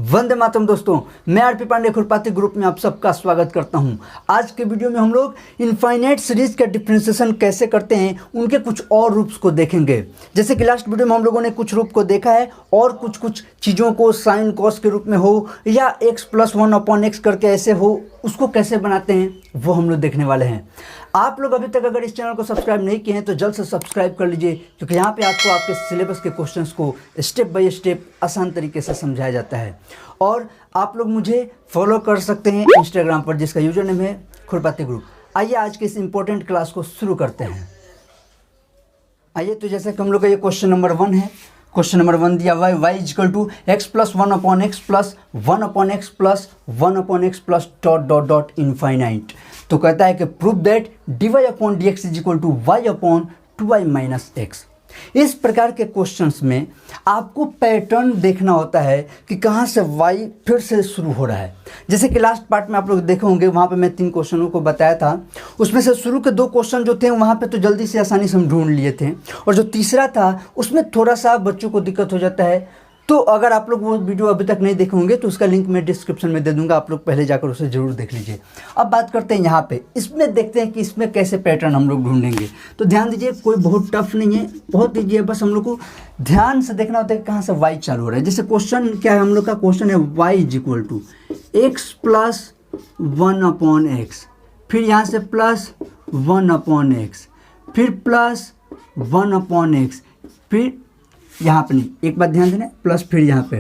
वंदे मातरम दोस्तों, मैं RP Pandey खुरपाती group में आप सबका स्वागत करता हूं। आज के वीडियो में हम लोग इनफाइनाइट सीरीज का डिफरेंशिएशन कैसे करते हैं उनके कुछ और रूप्स को देखेंगे। जैसे कि लास्ट वीडियो में हम लोगों ने कुछ रूप को देखा है और कुछ चीज़ों को साइन कॉस के रूप में हो या x + 1/x करके ऐसे हो, उसको कैसे बनाते हैं वो हम लोग देखने वाले हैं। आप लोग अभी तक अगर इस चैनल को सब्सक्राइब नहीं किए हैं तो जल्द से सब्सक्राइब कर लीजिए, क्योंकि यहाँ पे आपको आपके सिलेबस के क्वेश्चंस को स्टेप बाय स्टेप आसान तरीके से समझाया जाता है। और आप लोग मुझे फॉलो कर सकते हैं इंस्टाग्राम पर, जिसका यूजर नेम है खुरपाती ग्रुप। आइए आज के इस इंपॉर्टेंट क्लास को शुरू करते हैं। आइए, तो जैसे कि हम लोग का ये क्वेश्चन नंबर 1 है। क्वेश्चन नंबर 1 दिया हुआ है y = x + 1/x + 1/x + 1/x + ... infinite. तो कहता है कि prove that dy/dx = y/2y - x। इस प्रकार के क्वेश्चंस में आपको पैटर्न देखना होता है कि कहाँ से y फिर से शुरू हो रहा है। जैसे कि लास्ट पार्ट में आप लोग देखे होंगे, वहाँ पे मैं 3 क्वेश्चनों को बताया था। उसमें से शुरू के 2 क्वेश्चन जो थे वहाँ पे तो जल्दी से आसानी से हम ढूंढ लिए थे, और जो तीसरा था उसमें थोड़ा सा बच्चों को दिक्कत हो जाता है। तो अगर आप लोग वो वीडियो अभी तक नहीं देखे होंगे तो उसका लिंक मैं डिस्क्रिप्शन में दे दूंगा, आप लोग पहले जाकर उसे ज़रूर देख लीजिए। अब बात करते हैं यहाँ पे, इसमें देखते हैं कि इसमें कैसे पैटर्न हम लोग ढूंढेंगे। तो ध्यान दीजिए, कोई बहुत टफ नहीं है, बहुत ईजी है, बस हम लोग को ध्यान से देखना होता है कि कहाँ से y चालू हो रहा है। जैसे क्वेश्चन क्या है, हम लोग का क्वेश्चन है y = x + 1/x, फिर यहाँ से +1/x, फिर +1/x, फिर यहाँ पे नहीं, एक बात ध्यान देना, प्लस फिर यहाँ पे ...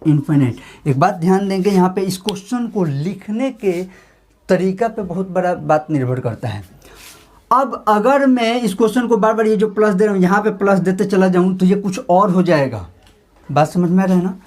इनफाइनाइट। एक बात ध्यान देंगे, यहाँ पे इस क्वेश्चन को लिखने के तरीका पे बहुत बड़ा बात निर्भर करता है। अब अगर मैं इस क्वेश्चन को बार बार ये जो प्लस दे रहा हूँ यहाँ पे प्लस देते चला जाऊँ तो ये कुछ और हो जाएगा। बात समझ में आ रहा है ना?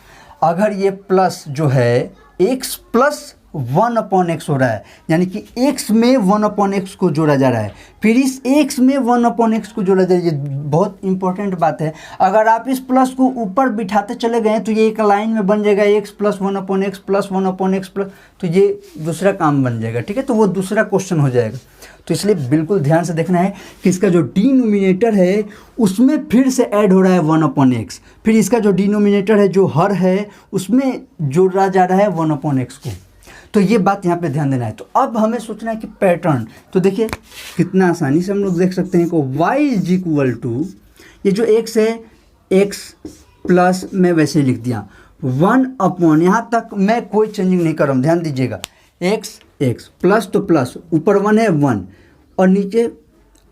अगर ये प्लस जो है x + 1/x हो रहा है, यानी कि x में 1/x को जोड़ा जा रहा है, फिर इस x में 1/x को जोड़ा जा रहा है। ये बहुत इंपॉर्टेंट बात है। अगर आप इस प्लस को ऊपर बिठाते चले गए तो ये एक लाइन में बन जाएगा, x + 1/x + 1/x प्लस, तो ये दूसरा काम बन जाएगा। ठीक है, तो वो दूसरा क्वेश्चन हो जाएगा। तो इसलिए बिल्कुल ध्यान से देखना है कि इसका जो डिनोमिनेटर है उसमें फिर से ऐड हो रहा है 1/x, फिर इसका जो डिनोमिनेटर है, जो हर है, उसमें जोड़ा जा रहा है 1/x को। तो ये बात यहाँ पे ध्यान देना है। तो अब हमें सोचना है कि पैटर्न, तो देखिए कितना आसानी से हम लोग देख सकते हैं कि y = ये जो x है, x प्लस मैं वैसे लिख दिया 1/, यहाँ तक मैं कोई चेंजिंग नहीं कर रहा हूँ, ध्यान दीजिएगा। x प्लस तो प्लस, ऊपर 1 है 1, और नीचे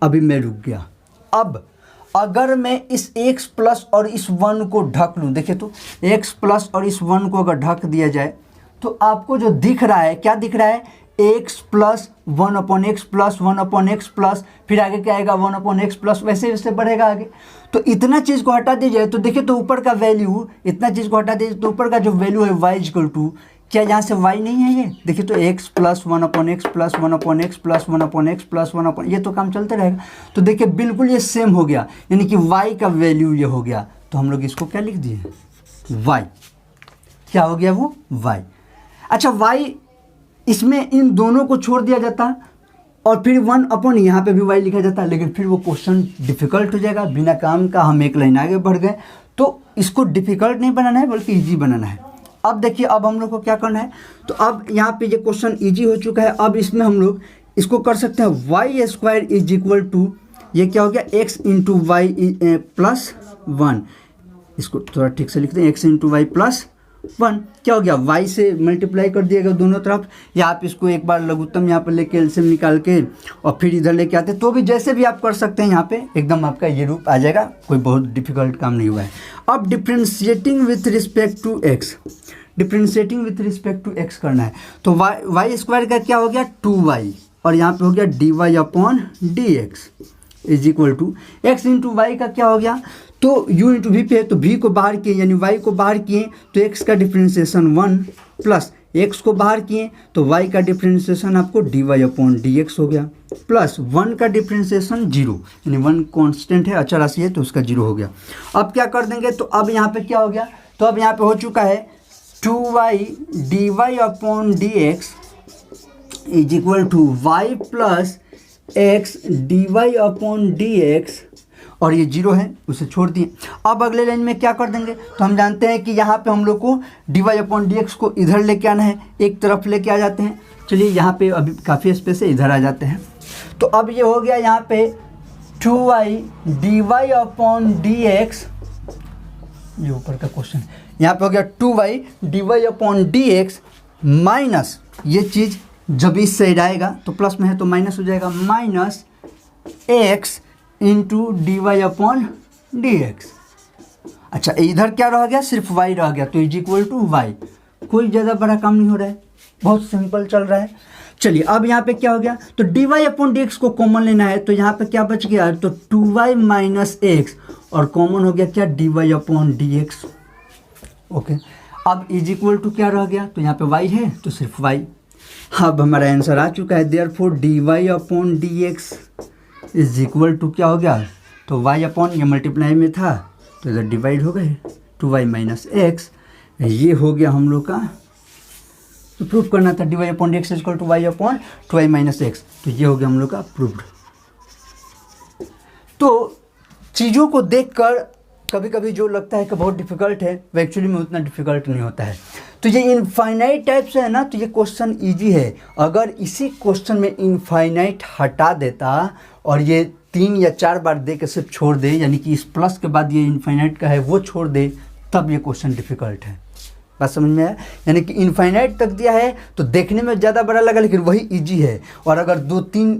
अभी मैं रुक गया। अब अगर मैं इस x प्लस और इस 1 को ढक लूँ, देखिए तो x प्लस और इस 1 को अगर ढक दिया जाए तो आपको जो दिख रहा है, क्या दिख रहा है, x + 1/x + 1/x प्लस, फिर आगे क्या आएगा 1/x प्लस, वैसे वैसे बढ़ेगा आगे। तो इतना चीज़ को हटा दीजिए तो देखिए तो ऊपर का वैल्यू, इतना चीज़ को हटा दीजिए तो ऊपर का जो वैल्यू है y = क्या यहाँ से y नहीं है, ये देखिए तो x + 1/x + 1/x + 1/x + 1/, ये तो काम चलते रहेगा। तो देखिए बिल्कुल ये सेम हो गया, यानी कि y का वैल्यू ये हो गया। तो हम लोग इसको क्या लिख दिए, y। क्या हो गया वो, y। अच्छा, y इसमें इन दोनों को छोड़ दिया जाता और फिर 1/, यहाँ पे भी y लिखा जाता, लेकिन फिर वो क्वेश्चन डिफ़िकल्ट हो जाएगा। बिना काम का हम एक लाइन आगे बढ़ गए। तो इसको डिफ़िकल्ट नहीं बनाना है बल्कि इजी बनाना है। अब देखिए, अब हम लोग को क्या करना है, तो अब यहाँ पे ये क्वेश्चन इजी हो चुका है। अब इसमें हम लोग इसको कर सकते हैं y² = ये क्या हो गया, x × y + 1। इसको थोड़ा ठीक से लिखते हैं, x × y + 1। क्या हो गया, y से मल्टीप्लाई कर दिएगा दोनों तरफ, या आप इसको एक बार लघुत्तम यहाँ पर लेके एलसीएम निकाल के और फिर इधर लेके आते, तो भी जैसे भी आप कर सकते हैं। यहाँ पे एकदम आपका ये रूप आ जाएगा, कोई बहुत डिफिकल्ट काम नहीं हुआ है। अब differentiating with respect to x, differentiating with respect to x करना है। तो y² का क्या हो गया, 2y, और यहाँ पे हो गया dy/dx = x × y का क्या हो गया, तो u × v पे है, तो v को बाहर किए यानी y को बाहर किए तो x का डिफ्रेंशिएशन 1 प्लस x को बाहर किए तो y का डिफ्रेंशिएशन आपको dy/dx हो गया, प्लस 1 का डिफ्रेंशिएशन 0, यानी 1 कांस्टेंट है, अचर राशि है, तो उसका 0 हो गया। अब क्या कर देंगे, तो अब यहाँ पे क्या हो गया, तो अब यहाँ पे हो चुका है 2y dy/dx = y + x dy/dx, और ये 0 है, उसे छोड़ दिए। अब अगले लाइन में क्या कर देंगे, तो हम जानते हैं कि यहाँ पे हम लोग को dy/dx को इधर लेके आना है, एक तरफ लेके आ जाते हैं। चलिए यहाँ पे अभी काफ़ी स्पेस है, इधर आ जाते हैं। तो अब ये हो गया यहाँ पे 2y dy/dx, ये ऊपर का क्वेश्चन है, यहाँ पे हो गया 2y dy/dx माइनस ये चीज़ जब इस साइड आएगा तो प्लस में है तो माइनस हो जाएगा, माइनस x इंटू dy/dx। अच्छा इधर क्या रह गया, सिर्फ y रह गया, तो इज इक्वल टू वाई। कोई ज़्यादा बड़ा काम नहीं हो रहा है, बहुत सिंपल चल रहा है। चलिए अब यहाँ पे क्या हो गया, तो dy/dx को कॉमन लेना है, तो यहाँ पे क्या बच गया, तो 2y माइनस एक्स, और कॉमन हो गया क्या, dy/dx। ओके, अब इज इक्वल टू क्या रह गया, तो यहाँ पे y है तो सिर्फ y। अब हमारा आंसर आ चुका है, therefore dy/dx is equal to क्या हो गया, तो y अपॉन ये मल्टीप्लाई में था तो इधर डिवाइड हो गए, 2y माइनस एक्स। ये हो गया हम लोग का, तो प्रूफ करना था dy/dx equal to y upon 2y minus x, तो ये हो गया हम लोग का प्रूफ्ड। तो चीज़ों को देखकर कभी कभी जो लगता है कि बहुत डिफ़िकल्ट है, वो एक्चुअली में उतना डिफ़िकल्ट नहीं होता है। तो ये इनफाइनाइट टाइप से है ना, तो ये क्वेश्चन इजी है। अगर इसी क्वेश्चन में इनफाइनाइट हटा देता और ये 3 या 4 बार दे के सिर्फ छोड़ दे, यानी कि इस प्लस के बाद ये इनफाइनाइट का है वो छोड़ दे, तब ये क्वेश्चन डिफ़िकल्ट है। बात समझ में आया, यानी कि इनफाइनाइट तक दिया है तो देखने में ज़्यादा बड़ा लगा, लेकिन वही ईजी है। और अगर 2-3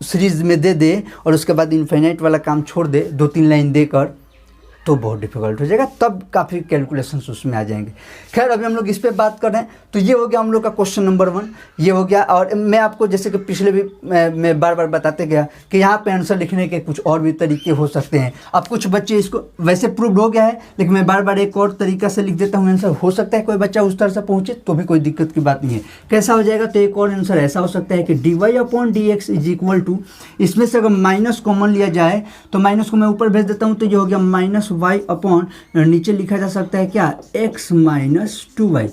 सीरीज में दे दे और उसके बाद इनफाइनाइट वाला काम छोड़ दे, 2-3 लाइन देकर, तो बहुत डिफिकल्ट हो जाएगा, तब काफ़ी कैलकुलेशंस उसमें आ जाएंगे। खैर अभी हम लोग इस पे बात कर रहे हैं, तो ये हो गया हम लोग का क्वेश्चन नंबर 1, ये हो गया। और मैं आपको जैसे कि पिछले भी मैं बार बार बताते गया कि यहाँ पे आंसर लिखने के कुछ और भी तरीके हो सकते हैं। अब कुछ बच्चे इसको वैसे प्रूव्ड हो गया है, लेकिन मैं बार बार एक और तरीका से लिख देता हूँ आंसर। हो सकता है कोई बच्चा उस तरह से पहुँचे तो भी कोई दिक्कत की बात नहीं है। कैसा हो जाएगा, तो एक और आंसर ऐसा हो सकता है कि dy/dx इज इक्वल टू, इसमें से अगर माइनस कॉमन लिया जाए तो माइनस को मैं ऊपर भेज देता हूँ, तो ये हो गया माइनस y अपॉन, नीचे लिखा जा सकता है क्या, x माइनस 2y।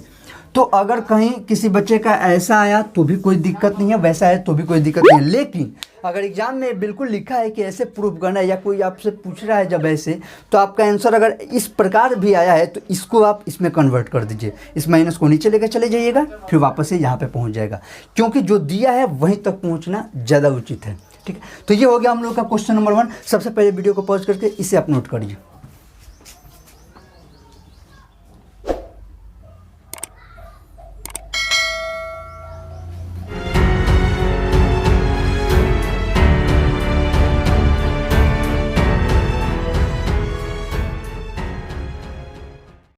तो अगर कहीं किसी बच्चे का ऐसा आया तो भी कोई दिक्कत नहीं है, वैसा है तो भी कोई दिक्कत नहीं है। लेकिन अगर एग्जाम में बिल्कुल लिखा है कि ऐसे प्रूफ करना है, या कोई आपसे पूछ रहा है जब ऐसे, तो आपका आंसर अगर इस प्रकार भी आया है तो इसको आप इसमें कन्वर्ट कर दीजिए, इस माइनस को नीचे लेकर चले जाइएगा, फिर वापस से यहाँ पे पहुँच जाएगा, क्योंकि जो दिया है वहीं तक पहुँचना ज़्यादा उचित है। ठीक है, तो ये हो गया हम लोग का क्वेश्चन नंबर 1। सबसे पहले वीडियो को पॉज करके इसे आप नोट करिए।